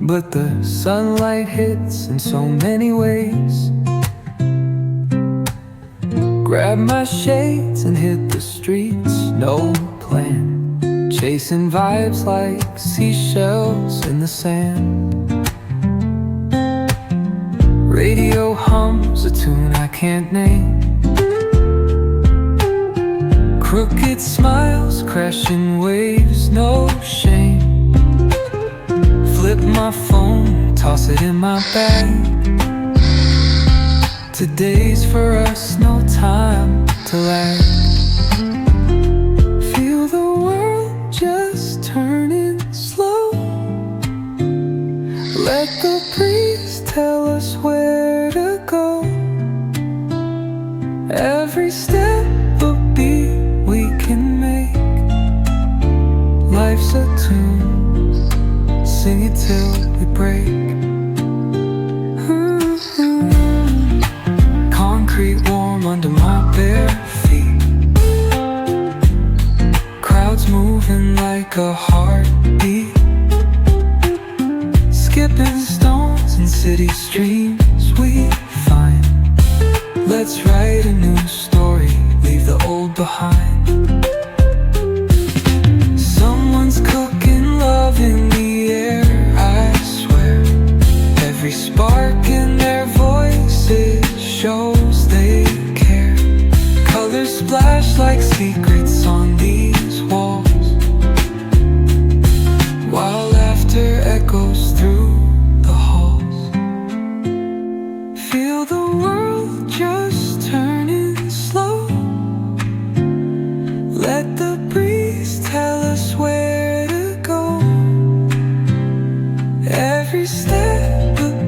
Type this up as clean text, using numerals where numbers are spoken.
but the sunlight hits in so many ways. Grab my shades and hit the streets, no plan, chasing vibes like seashells in the sand. Radio hums a tune I can't name. Crooked smiles, crashing waves, no shame. Flip my phone, toss it in my bag. Today's for us, no time to lag. Feel the world just turning slow. Let the breeze tell us where to go. Every step a beat we can make. Life's a tune, sing it till we break. Concrete warm under my bare feet. Crowds moving like a heartbeat. Skipping stones in city streams we find. Let's write a new story, leave the old behind. Someone's cooking love in the air, I swear. Every spark in their voices shows they care. Colors splash like secrets on these walls, while laughter echoes through